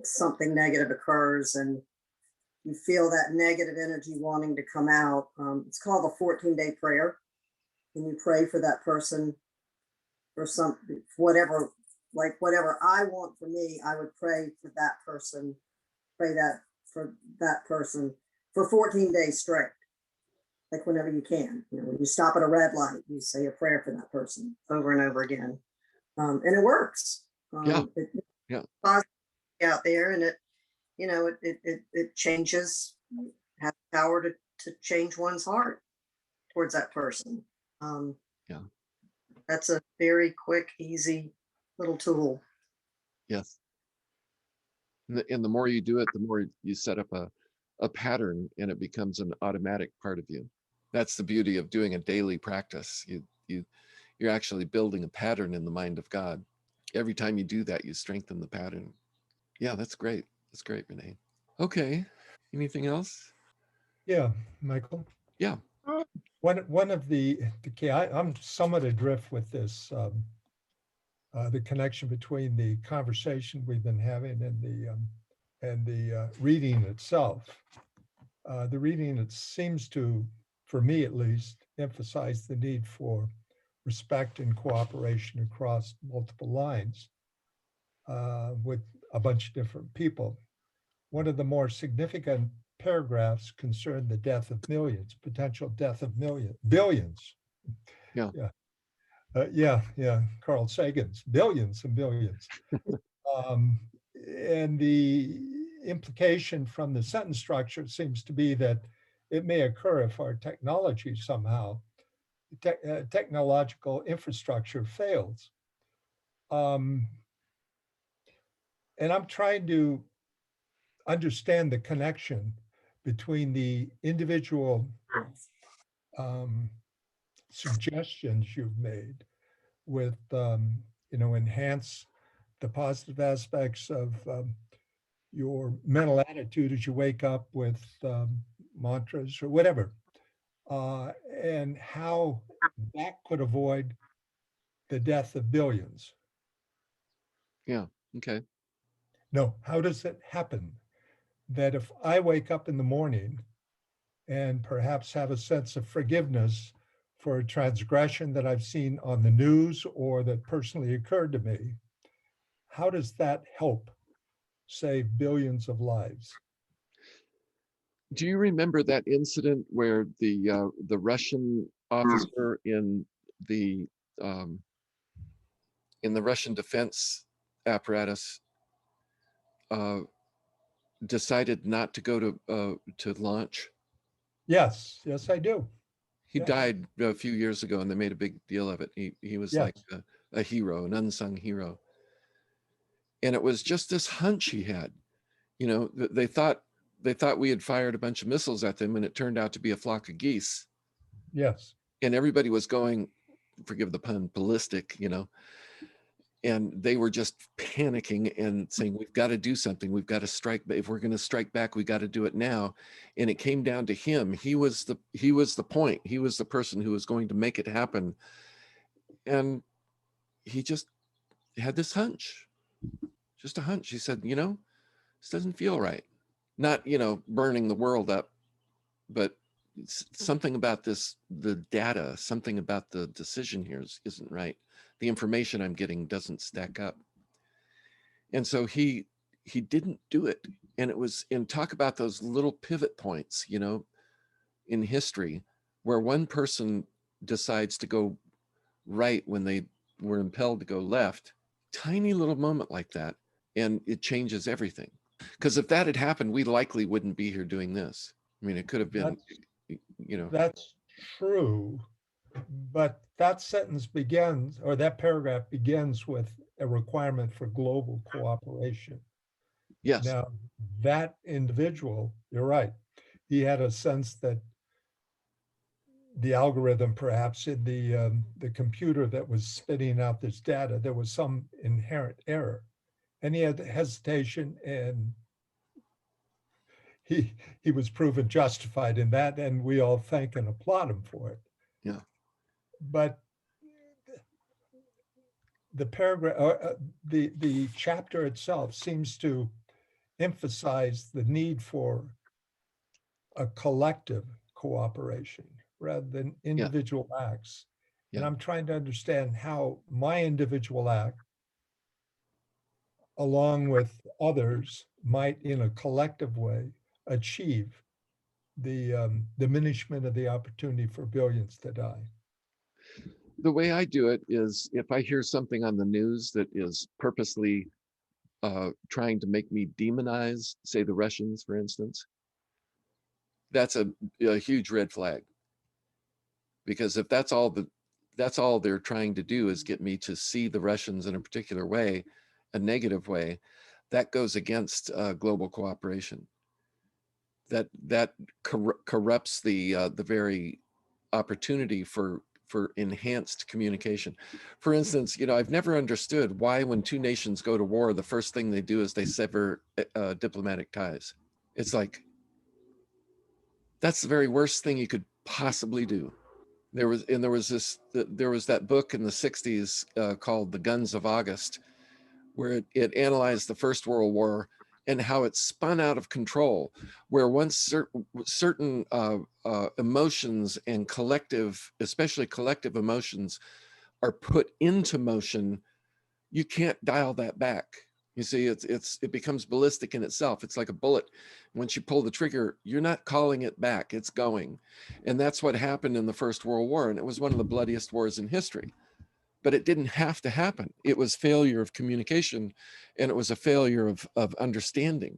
Something negative occurs and you feel that negative energy wanting to come out. It's called the 14-day prayer. And you pray for that person for something, whatever I want for me, I would pray for that person, pray that for that person for 14 days straight. Like whenever you can, when you stop at a red light, you say a prayer for that person over and over again. And it works. Yeah. It Yeah. positive out there, and it changes, has power to change one's heart towards that person. Yeah. That's a very quick, easy little tool. Yes. And the more you do it, the more you set up a pattern, and it becomes an automatic part of you. That's the beauty of doing a daily practice. You're actually building a pattern in the mind of God. Every time you do that, you strengthen the pattern. Yeah, that's great. That's great, Renee. Okay. Anything else? Yeah, Michael. Yeah. One of the key, I'm somewhat adrift with this, the connection between the conversation we've been having and the reading itself. The reading, it seems to, for me at least, emphasize the need for respect and cooperation across multiple lines with a bunch of different people. One of the more significant paragraphs concerned the death of millions, potential death of billions. Yeah. Yeah. Carl Sagan's billions and billions. And the implication from the sentence structure seems to be that it may occur if our technology somehow, technological infrastructure fails. And I'm trying to understand the connection between the individual suggestions you've made with, enhance the positive aspects of your mental attitude as you wake up with mantras or whatever, and how that could avoid the death of billions. Yeah. Okay. No, how does it happen that if I wake up in the morning and perhaps have a sense of forgiveness for a transgression that I've seen on the news or that personally occurred to me, how does that help save billions of lives? Do you remember that incident where the Russian officer the um, in the Russian defense apparatus decided not to go to launch? Yes, I do. He Yes. died a few years ago, and they made a big deal of it. He was Yes. like a hero, an unsung hero. And it was just this hunch he had. They thought we had fired a bunch of missiles at them, and it turned out to be a flock of geese. Yes. And everybody was going, forgive the pun, ballistic, and they were just panicking and saying, we've got to do something. We've got to strike. If we're going to strike back, we got to do it now. And it came down to him. He was the point. He was the person who was going to make it happen. And he just had this hunch, just a hunch. He said, this doesn't feel right. Not, burning the world up, but something about the data, something about the decision here isn't right. The information I'm getting doesn't stack up. And so he didn't do it. And it was, and talk about those little pivot points, in history, where one person decides to go right when they were impelled to go left. Tiny little moment like that, and it changes everything. Because if that had happened, we likely wouldn't be here doing this. I mean, it could have been, That's true. But that sentence begins, or that paragraph begins with a requirement for global cooperation. Yes. Now, that individual, you're right, he had a sense that the algorithm, perhaps in the computer that was spitting out this data, there was some inherent error. And he had hesitation and he was proven justified in that, and we all thank and applaud him for it. Yeah. But the paragraph, the chapter itself seems to emphasize the need for a collective cooperation rather than individual acts. And Yeah. I'm trying to understand how my individual act, along with others, might in a collective way achieve the diminishment of the opportunity for billions to die. The way I do it is if I hear something on the news that is purposely trying to make me demonize, say the Russians, for instance, that's a huge red flag. Because if that's all they're trying to do is get me to see the Russians in a particular way, a negative way, that goes against global cooperation. That corrupts the very opportunity for enhanced communication. For instance, I've never understood why when two nations go to war, the first thing they do is they sever diplomatic ties. It's like, that's the very worst thing you could possibly do. There was that book in the 60s called The Guns of August, where it analyzed the First World War and how it spun out of control, where once certain emotions and especially collective emotions are put into motion, you can't dial that back. You see, it becomes ballistic in itself. It's like a bullet. Once you pull the trigger, you're not calling it back, it's going. And that's what happened in the First World War. And it was one of the bloodiest wars in history. But it didn't have to happen. It was failure of communication, and it was a failure of understanding.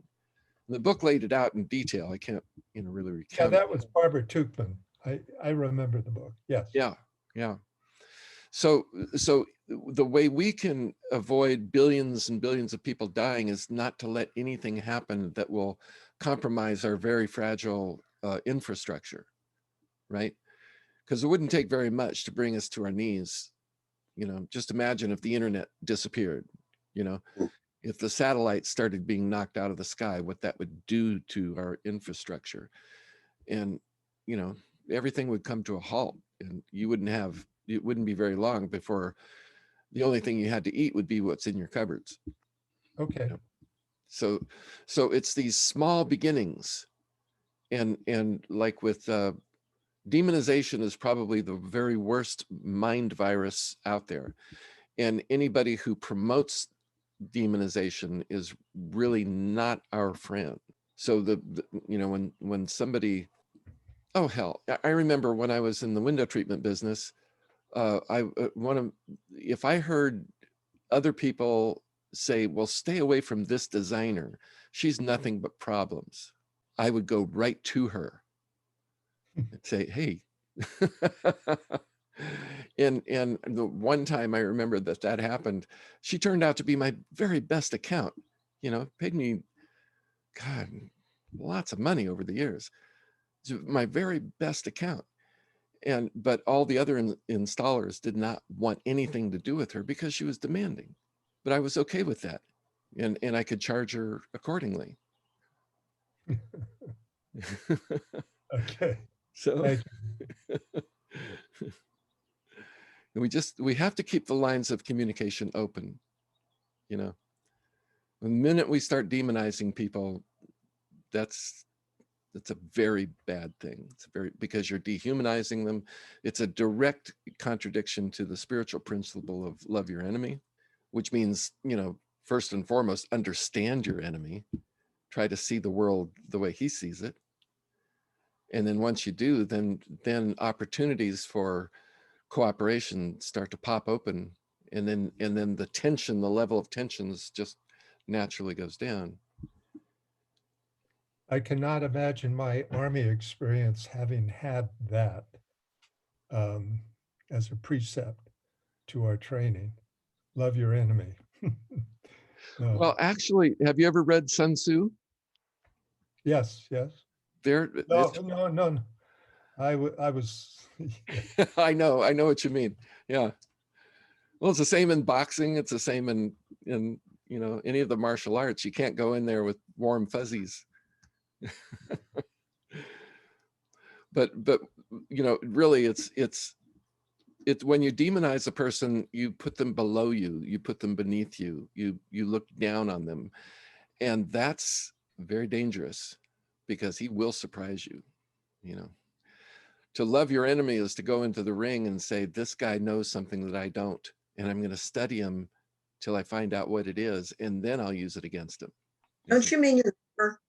And the book laid it out in detail. I can't, really Yeah, recount it. that was Barbara Tuchman. I remember the book. Yes. Yeah, yeah. So the way we can avoid billions and billions of people dying is not to let anything happen that will compromise our very fragile infrastructure, right? Because it wouldn't take very much to bring us to our knees. Just imagine if the internet disappeared, if the satellites started being knocked out of the sky, what that would do to our infrastructure. And, everything would come to a halt, and it wouldn't be very long before the only thing you had to eat would be what's in your cupboards. Okay. So it's these small beginnings, and like with demonization is probably the very worst mind virus out there. And anybody who promotes demonization is really not our friend. So when somebody, oh hell, I remember when I was in the window treatment business, if I heard other people say, well, stay away from this designer, she's nothing but problems, I would go right to her and say, hey. And the one time I remember that happened, she turned out to be my very best account, paid me, God, lots of money over the years. It's my very best account. But all the other installers did not want anything to do with her because she was demanding. But I was okay with that. And I could charge her accordingly. Okay. So Thank we have to keep the lines of communication open. The minute we start demonizing people, that's a very bad thing. Because you're dehumanizing them. It's a direct contradiction to the spiritual principle of love your enemy, which means, first and foremost, understand your enemy, try to see the world the way he sees it. And then once you do, then opportunities for cooperation start to pop open, and then the level of tensions just naturally goes down. I cannot imagine my Army experience having had that as a precept to our training. Love your enemy. Well, actually, have you ever read Sun Tzu? Yes, yes. No. I was. I know what you mean. Yeah. Well, it's the same in boxing. It's the same in any of the martial arts. You can't go in there with warm fuzzies. But really it's when you demonize a person, you put them below you, you put them beneath you, you look down on them. And that's very dangerous, because he will surprise you. To love your enemy is to go into the ring and say, this guy knows something that I don't, and I'm going to study him till I find out what it is, and then I'll use it against him. Don't you mean your neighbor?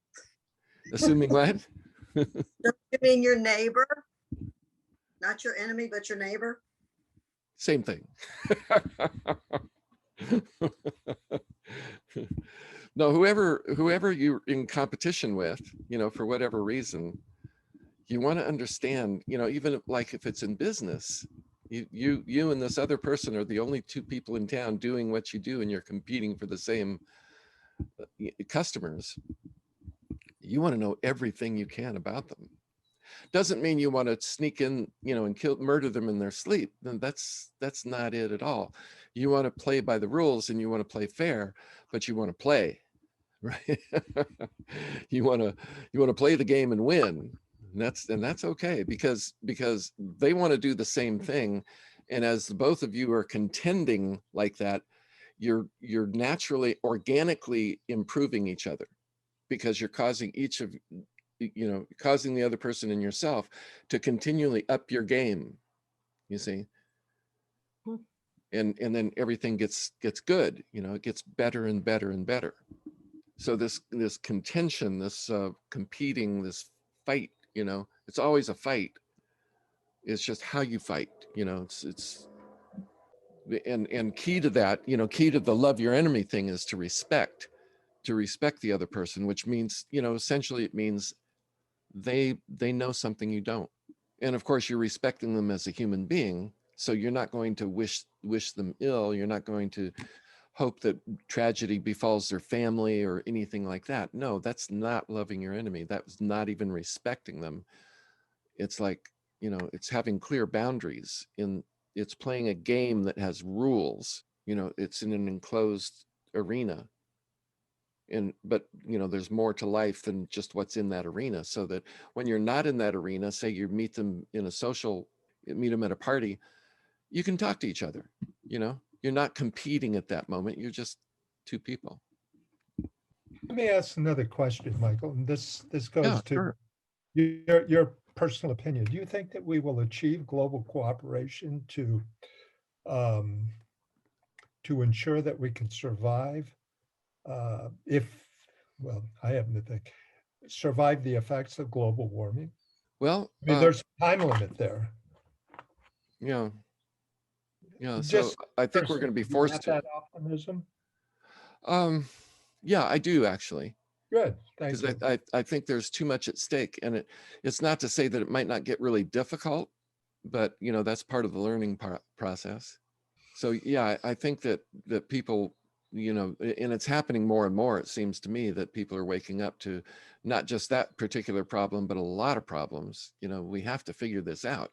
Assuming what? Don't you mean your neighbor? Not your enemy, but your neighbor? Same thing. No, whoever you're in competition with, for whatever reason, you want to understand, even like if it's in business, you and this other person are the only two people in town doing what you do, and you're competing for the same customers. You want to know everything you can about them. Doesn't mean you want to sneak in, and murder them in their sleep. Then that's not it at all. You want to play by the rules, and you want to play fair, but you want to play, right? you want to play the game and win. And that's okay, because they want to do the same thing. And as both of you are contending like that, you're naturally, organically improving each other, because you're causing causing the other person and yourself to continually up your game, you see. And then everything gets good, it gets better and better and better. So this contention, this competing, this fight, it's always a fight. It's just how you fight, it's and key to that, key to the love your enemy thing is to respect the other person, which means, essentially it means they know something you don't. And of course, you're respecting them as a human being. So you're not going to wish them ill. You're not going to hope that tragedy befalls their family or anything like that. No, that's not loving your enemy. That's not even respecting them. It's like, it's having clear boundaries. It's playing a game that has rules. It's in an enclosed arena. But there's more to life than just what's in that arena. So that when you're not in that arena, say you meet them at a party, you can talk to each other. You're not competing at that moment. You're just two people. Let me ask another question, Michael, and this goes Yeah, to sure. your personal opinion. Do you think that we will achieve global cooperation to ensure that we can survive I happen to think, survive the effects of global warming? Well, I mean, there's a time limit there. yeah. So Just I think we're going to be personally, forced you have to. that optimism? Yeah, I do actually. Good, thank Because you. I think there's too much at stake, and it's not to say that it might not get really difficult, but that's part of the learning process. So yeah, I think that people, and it's happening more and more. It seems to me that people are waking up to not just that particular problem, but a lot of problems. We have to figure this out,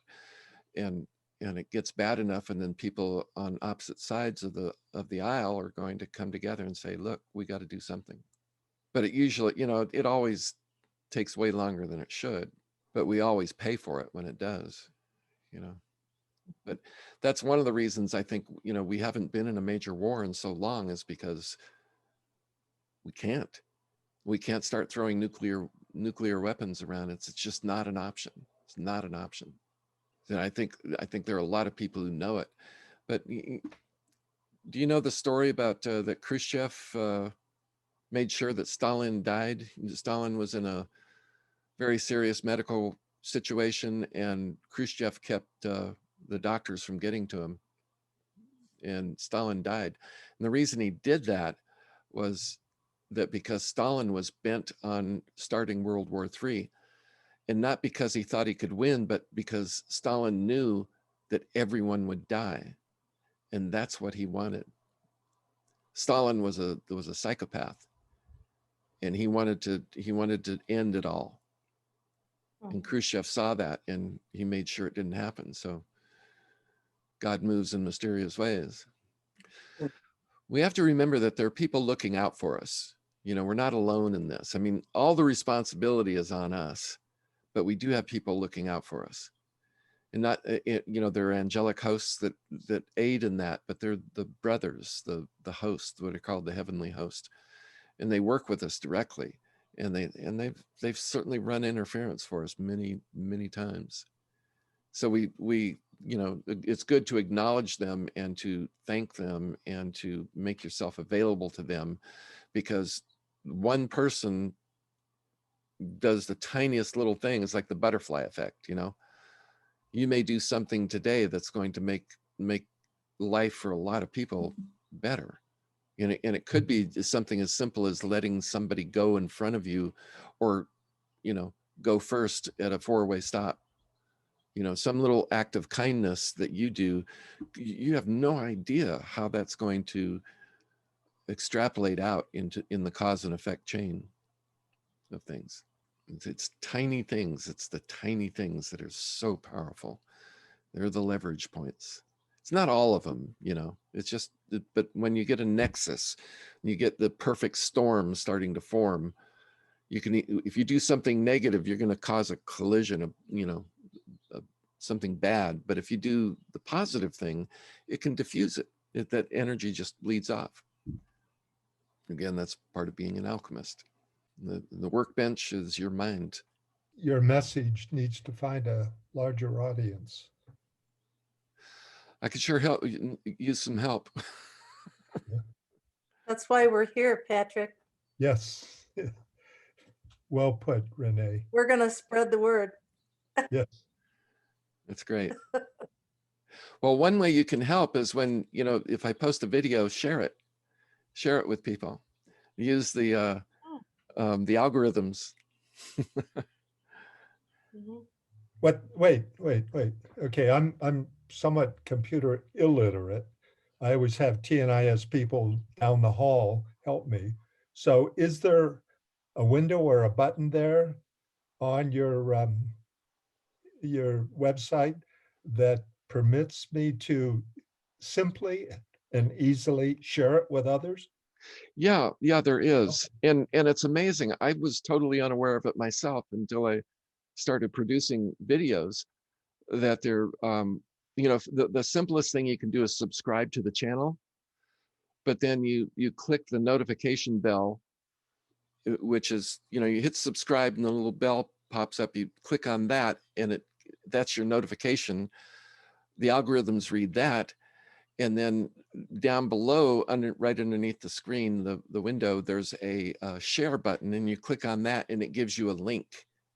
and it gets bad enough, and then people on opposite sides of the aisle are going to come together and say, look, we got to do something. But it usually, it always takes way longer than it should, but we always pay for it when it does. But that's one of the reasons I think, we haven't been in a major war in so long, is because we can't start throwing nuclear weapons around. It's just not an option. It's not an option. And I think there are a lot of people who know it. But do you know the story about that Khrushchev made sure that Stalin died? Stalin was in a very serious medical situation, and Khrushchev kept the doctors from getting to him, and Stalin died. And the reason he did that was that because Stalin was bent on starting World War III, and not because he thought he could win, but because Stalin knew that everyone would die, and that's what he wanted. Stalin was a psychopath, and he wanted to end it all. And Khrushchev saw that, and he made sure it didn't happen. So God moves in mysterious ways. We have to remember that there are people looking out for us. You know, we're not alone in this. I mean, all the responsibility is on us, but we do have people looking out for us. And not, you know, there are angelic hosts that aid in that, but they're the brothers, the host, what are called the heavenly host, and they work with us directly. And they've certainly run interference for us many times. So we you know, it's good to acknowledge them and to thank them and to make yourself available to them, because one person does the tiniest little thing. It's like the butterfly effect, you know. You may do something today that's going to make life for a lot of people better. And it could be something as simple as letting somebody go in front of you, or, you know, go first at a four-way stop. You know, some little act of kindness that you do, you have no idea how that's going to extrapolate out in the cause and effect chain of things. It's tiny things. It's the tiny things that are so powerful. They're the leverage points. It's not all of them, you know, it's just, but when you get a nexus, you get the perfect storm starting to form, you can, if you do something negative, you're going to cause a collision of, you know, something bad. But if you do the positive thing, it can diffuse it. That energy just bleeds off. Again, that's part of being an alchemist. The workbench is your mind. Your message needs to find a larger audience. I could sure help, use some help. That's why we're here, Patrick. Yes. Well put, Renee. We're going to spread the word. Yes. That's great. Well, one way you can help is when, you know, if I post a video, share it with people. Use the algorithms. Mhm. What, wait. Okay, I'm somewhat computer illiterate. I always have TNIS people down the hall help me. So is there a window or a button there on your website that permits me to simply and easily share it with others? Yeah, there is. And it's amazing. I was totally unaware of it myself until I started producing videos, that they're, you know, the simplest thing you can do is subscribe to the channel, but then you click the notification bell, which is, you know, you hit subscribe and the little bell pops up, you click on that, and that's your notification. The algorithms read that, and then down below, right underneath the screen, the window, there's a share button, and you click on that and it gives you a link,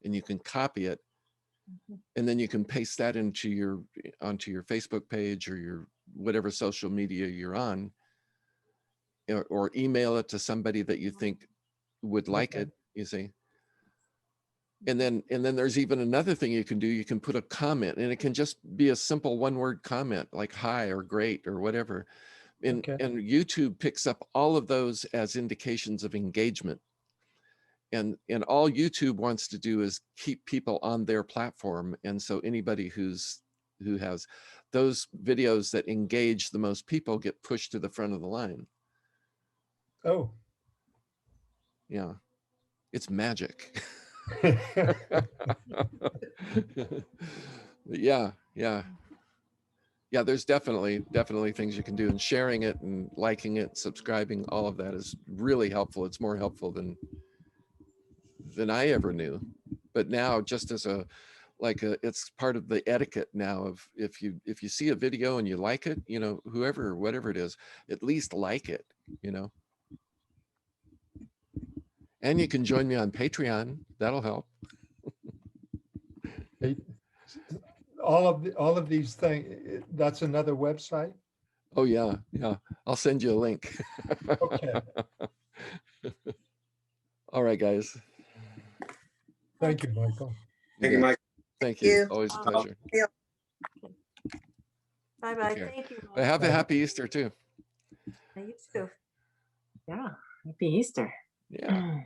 and you can copy it, and then you can paste that onto your Facebook page or your whatever social media you're on, or email it to somebody that you think would like Okay. it, you see. And then there's even another thing you can do. You can put a comment, and it can just be a simple one-word comment like hi or great or whatever. And Okay. YouTube picks up all of those as indications of engagement. And all YouTube wants to do is keep people on their platform. And so anybody who has those videos that engage the most people get pushed to the front of the line. Oh. Yeah, it's magic. Yeah. There's definitely things you can do, and sharing it and liking it, subscribing, all of that is really helpful. It's more helpful than I ever knew. But now, just as it's part of the etiquette now of, if you see a video and you like it, you know, whatever it is, at least like it, you know. And you can join me on Patreon. That'll help. All of these things, that's another website? Oh yeah. I'll send you a link. Okay. All right, guys. Thank you, Michael. Thank you, Mike. Thank you. you. Always a pleasure. Bye-bye. Take care. Thank you. But have a Bye. happy Easter too. You too. Yeah. Happy Easter. Yeah.